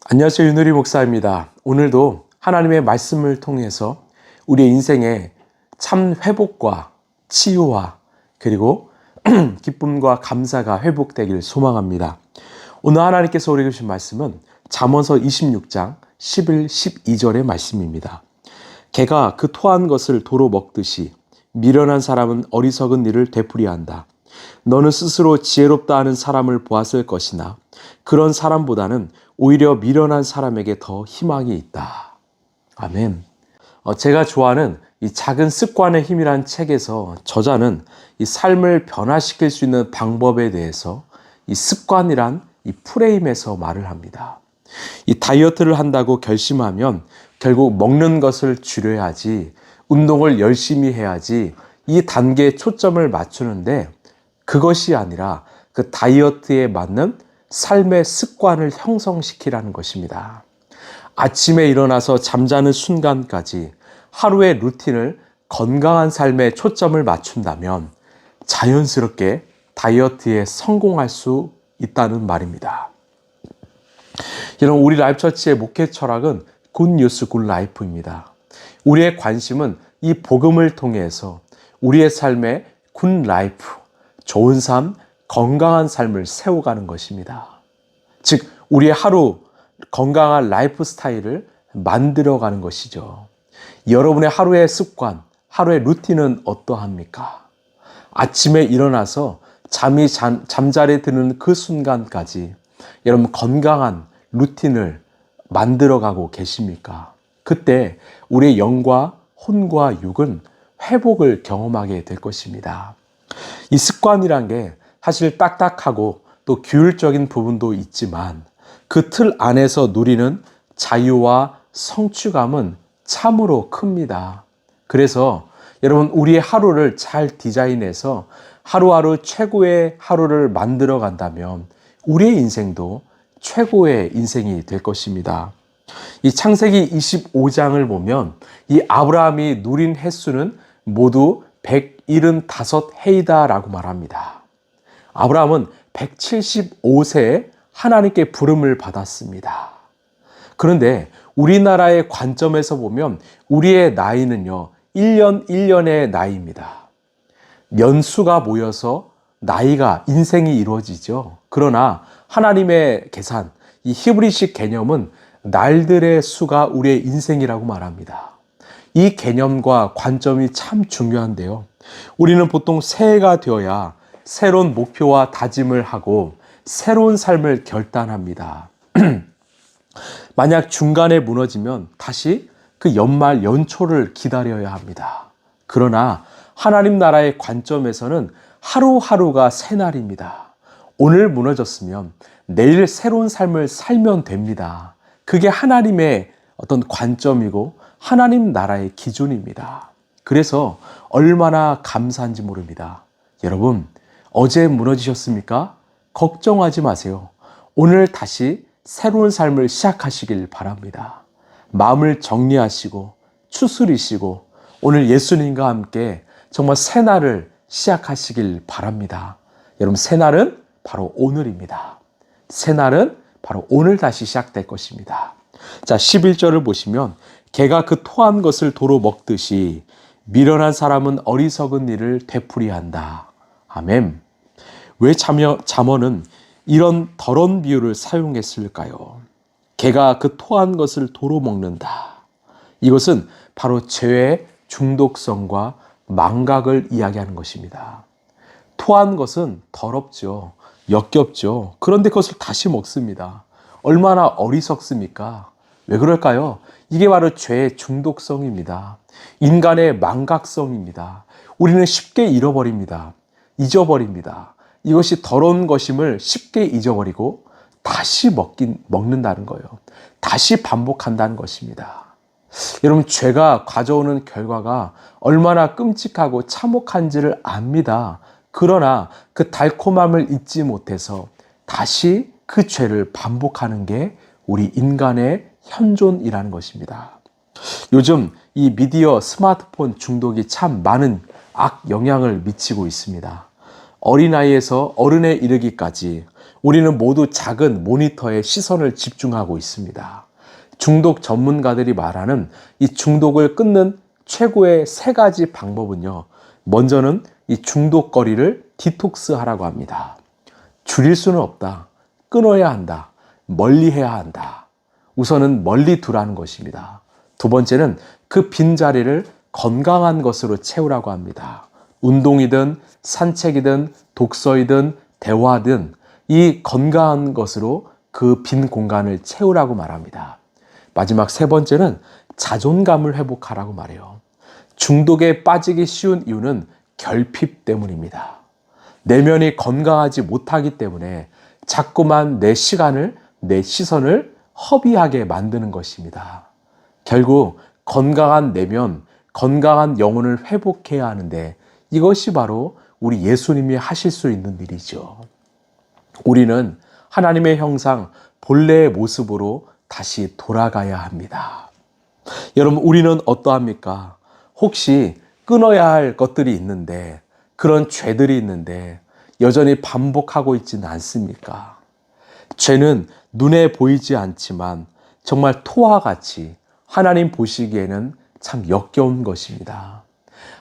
안녕하세요. 윤우리 목사입니다. 오늘도 하나님의 말씀을 통해서 우리의 인생에 참 회복과 치유와 그리고 기쁨과 감사가 회복되길 소망합니다. 오늘 하나님께서 우리에게 주신 말씀은 잠언서 26장 11, 12절의 말씀입니다. 개가 그 토한 것을 도로 먹듯이 미련한 사람은 어리석은 일을 되풀이한다. 너는 스스로 지혜롭다 하는 사람을 보았을 것이나 그런 사람보다는 오히려 미련한 사람에게 더 희망이 있다. 아멘. 제가 좋아하는 이 작은 습관의 힘이란 책에서 저자는 이 삶을 변화시킬 수 있는 방법에 대해서 이 습관이란 이 프레임에서 말을 합니다. 이 다이어트를 한다고 결심하면 결국 먹는 것을 줄여야지, 운동을 열심히 해야지 이 단계에 초점을 맞추는데 그것이 아니라 그 다이어트에 맞는 삶의 습관을 형성시키라는 것입니다. 아침에 일어나서 잠자는 순간까지 하루의 루틴을 건강한 삶에 초점을 맞춘다면 자연스럽게 다이어트에 성공할 수 있다는 말입니다. 여러분, 우리 라이프처치의 목회 철학은 굿 뉴스 굿 라이프입니다. 우리의 관심은 이 복음을 통해서 우리의 삶에 굿 라이프, 좋은 삶, 건강한 삶을 세워가는 것입니다. 즉, 우리의 하루 건강한 라이프 스타일을 만들어가는 것이죠. 여러분의 하루의 습관, 하루의 루틴은 어떠합니까? 아침에 일어나서 잠자리에 드는 그 순간까지 여러분 건강한 루틴을 만들어가고 계십니까? 그때 우리의 영과 혼과 육은 회복을 경험하게 될 것입니다. 이 습관이란 게 사실 딱딱하고 또 규율적인 부분도 있지만 그 틀 안에서 누리는 자유와 성취감은 참으로 큽니다. 그래서 여러분, 우리의 하루를 잘 디자인해서 하루하루 최고의 하루를 만들어 간다면 우리의 인생도 최고의 인생이 될 것입니다. 이 창세기 25장을 보면 이 아브라함이 누린 횟수는 모두 175해이다라고 말합니다. 아브라함은 175세에 하나님께 부름을 받았습니다. 그런데 우리나라의 관점에서 보면 우리의 나이는요, 1년 1년의 나이입니다. 연수가 모여서 나이가, 인생이 이루어지죠. 그러나 하나님의 계산, 이 히브리식 개념은 날들의 수가 우리의 인생이라고 말합니다. 이 개념과 관점이 참 중요한데요. 우리는 보통 새해가 되어야 새로운 목표와 다짐을 하고 새로운 삶을 결단합니다. 만약 중간에 무너지면 다시 그 연말 연초를 기다려야 합니다. 그러나 하나님 나라의 관점에서는 하루하루가 새날입니다. 오늘 무너졌으면 내일 새로운 삶을 살면 됩니다. 그게 하나님의 어떤 관점이고 하나님 나라의 기준입니다. 그래서 얼마나 감사한지 모릅니다. 여러분, 어제 무너지셨습니까? 걱정하지 마세요. 오늘 다시 새로운 삶을 시작하시길 바랍니다. 마음을 정리하시고 추스리시고 오늘 예수님과 함께 정말 새날을 시작하시길 바랍니다. 여러분, 새날은 바로 오늘입니다. 새날은 바로 오늘 다시 시작될 것입니다. 자, 11절을 보시면 개가 그 토한 것을 도로 먹듯이 미련한 사람은 어리석은 일을 되풀이한다. 아멘. 왜 잠언은 이런 더러운 비유를 사용했을까요? 개가 그 토한 것을 도로 먹는다. 이것은 바로 죄의 중독성과 망각을 이야기하는 것입니다. 토한 것은 더럽죠. 역겹죠. 그런데 그것을 다시 먹습니다. 얼마나 어리석습니까? 왜 그럴까요? 이게 바로 죄의 중독성입니다. 인간의 망각성입니다. 우리는 쉽게 잃어버립니다. 잊어버립니다. 이것이 더러운 것임을 쉽게 잊어버리고 다시 먹는다는 거예요. 다시 반복한다는 것입니다. 여러분, 죄가 가져오는 결과가 얼마나 끔찍하고 참혹한지를 압니다. 그러나 그 달콤함을 잊지 못해서 다시 그 죄를 반복하는 게 우리 인간의 현존이라는 것입니다. 요즘 이 미디어 스마트폰 중독이 참 많은 악 영향을 미치고 있습니다. 어린아이에서 어른에 이르기까지 우리는 모두 작은 모니터에 시선을 집중하고 있습니다. 중독 전문가들이 말하는 이 중독을 끊는 최고의 세 가지 방법은요. 먼저는 이 중독거리를 디톡스하라고 합니다. 줄일 수는 없다. 끊어야 한다. 멀리해야 한다. 우선은 멀리 두라는 것입니다. 두 번째는 그 빈자리를 건강한 것으로 채우라고 합니다. 운동이든 산책이든 독서이든 대화든 이 건강한 것으로 그 빈 공간을 채우라고 말합니다. 마지막 세 번째는 자존감을 회복하라고 말해요. 중독에 빠지기 쉬운 이유는 결핍 때문입니다. 내면이 건강하지 못하기 때문에 자꾸만 내 시간을, 내 시선을 허비하게 만드는 것입니다. 결국 건강한 내면, 건강한 영혼을 회복해야 하는데 이것이 바로 우리 예수님이 하실 수 있는 일이죠. 우리는 하나님의 형상, 본래의 모습으로 다시 돌아가야 합니다. 여러분, 우리는 어떠합니까? 혹시 끊어야 할 것들이 있는데, 그런 죄들이 있는데 여전히 반복하고 있지는 않습니까? 죄는 눈에 보이지 않지만 정말 토와 같이 하나님 보시기에는 참 역겨운 것입니다.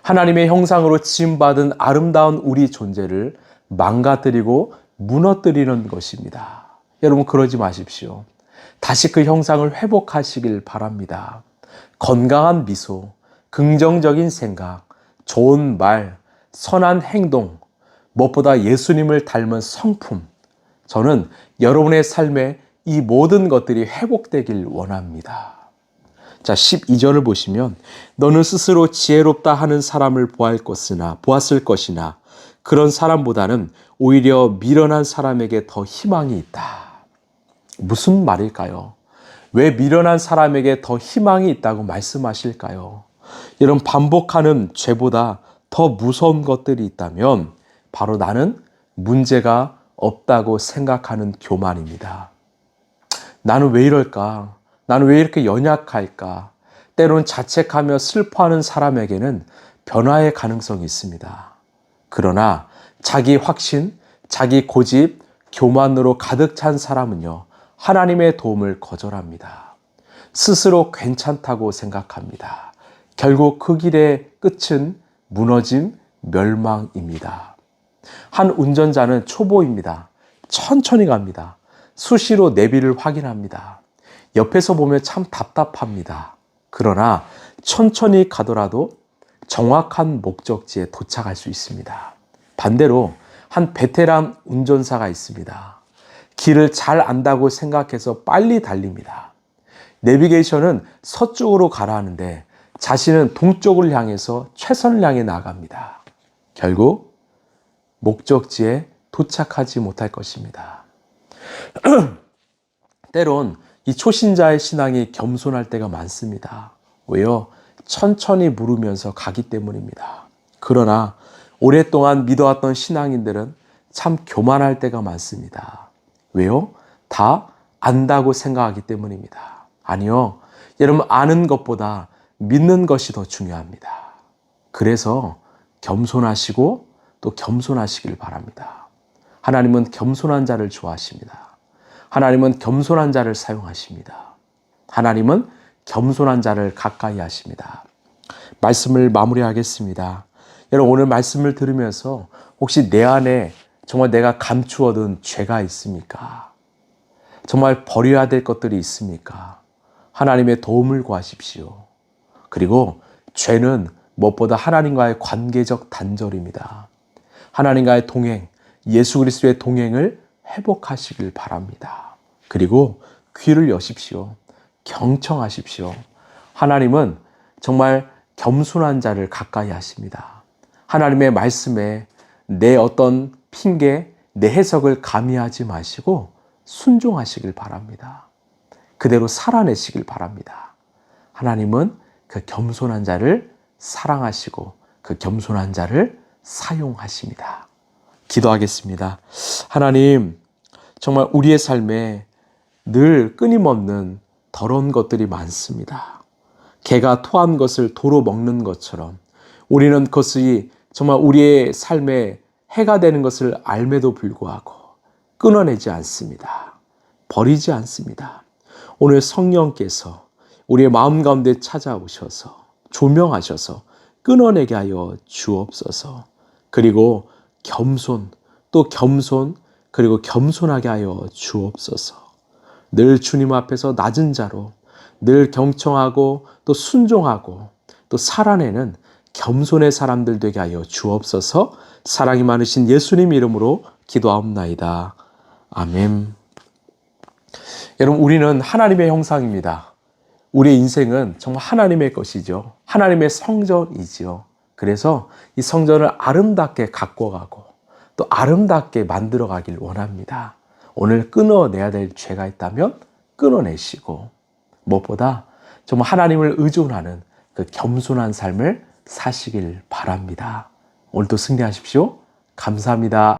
하나님의 형상으로 지음받은 아름다운 우리 존재를 망가뜨리고 무너뜨리는 것입니다. 여러분, 그러지 마십시오. 다시 그 형상을 회복하시길 바랍니다. 건강한 미소, 긍정적인 생각, 좋은 말, 선한 행동, 무엇보다 예수님을 닮은 성품, 저는 여러분의 삶에 이 모든 것들이 회복되길 원합니다. 자, 12절을 보시면 너는 스스로 지혜롭다 하는 사람을 보았을 것이나 그런 사람보다는 오히려 미련한 사람에게 더 희망이 있다. 무슨 말일까요? 왜 미련한 사람에게 더 희망이 있다고 말씀하실까요? 이런 반복하는 죄보다 더 무서운 것들이 있다면 바로 나는 문제가 없다고 생각하는 교만입니다. 나는 왜 이럴까? 나는 왜 이렇게 연약할까? 때론 자책하며 슬퍼하는 사람에게는 변화의 가능성이 있습니다. 그러나 자기 확신, 자기 고집, 교만으로 가득 찬 사람은요, 하나님의 도움을 거절합니다. 스스로 괜찮다고 생각합니다. 결국 그 길의 끝은 무너짐, 멸망입니다. 한 운전자는 초보입니다. 천천히 갑니다. 수시로 내비를 확인합니다. 옆에서 보면 참 답답합니다. 그러나 천천히 가더라도 정확한 목적지에 도착할 수 있습니다. 반대로 한 베테랑 운전사가 있습니다. 길을 잘 안다고 생각해서 빨리 달립니다. 내비게이션은 서쪽으로 가라 하는데 자신은 동쪽을 향해서 최선을 향해 나갑니다. 결국 목적지에 도착하지 못할 것입니다. 때론 이 초신자의 신앙이 겸손할 때가 많습니다. 왜요? 천천히 물으면서 가기 때문입니다. 그러나 오랫동안 믿어왔던 신앙인들은 참 교만할 때가 많습니다. 왜요? 다 안다고 생각하기 때문입니다. 아니요. 여러분, 아는 것보다 믿는 것이 더 중요합니다. 그래서 겸손하시고 또 겸손하시길 바랍니다. 하나님은 겸손한 자를 좋아하십니다. 하나님은 겸손한 자를 사용하십니다. 하나님은 겸손한 자를 가까이 하십니다. 말씀을 마무리하겠습니다. 여러분, 오늘 말씀을 들으면서 혹시 내 안에 정말 내가 감추어둔 죄가 있습니까? 정말 버려야 될 것들이 있습니까? 하나님의 도움을 구하십시오. 그리고 죄는 무엇보다 하나님과의 관계적 단절입니다. 하나님과의 동행, 예수 그리스도의 동행을 회복하시길 바랍니다. 그리고 귀를 여십시오. 경청하십시오. 하나님은 정말 겸손한 자를 가까이 하십니다. 하나님의 말씀에 내 어떤 핑계, 내 해석을 가미하지 마시고 순종하시길 바랍니다. 그대로 살아내시길 바랍니다. 하나님은 그 겸손한 자를 사랑하시고 그 겸손한 자를 사용하십니다. 기도하겠습니다. 하나님, 정말 우리의 삶에 늘 끊임없는 더러운 것들이 많습니다. 개가 토한 것을 도로 먹는 것처럼 우리는 그것이 정말 우리의 삶에 해가 되는 것을 알매도 불구하고 끊어내지 않습니다. 버리지 않습니다. 오늘 성령께서 우리의 마음 가운데 찾아오셔서 조명하셔서 끊어내게 하여 주옵소서. 그리고 겸손, 또 겸손, 그리고 겸손하게 하여 주옵소서. 늘 주님 앞에서 낮은 자로 늘 경청하고 또 순종하고 또 살아내는 겸손의 사람들 되게 하여 주옵소서. 사랑이 많으신 예수님 이름으로 기도하옵나이다. 아멘. 여러분, 우리는 하나님의 형상입니다. 우리의 인생은 정말 하나님의 것이죠. 하나님의 성전이지요. 그래서 이 성전을 아름답게 가꿔가고 또 아름답게 만들어가길 원합니다. 오늘 끊어내야 될 죄가 있다면 끊어내시고, 무엇보다 정말 하나님을 의존하는 그 겸손한 삶을 사시길 바랍니다. 오늘도 승리하십시오. 감사합니다.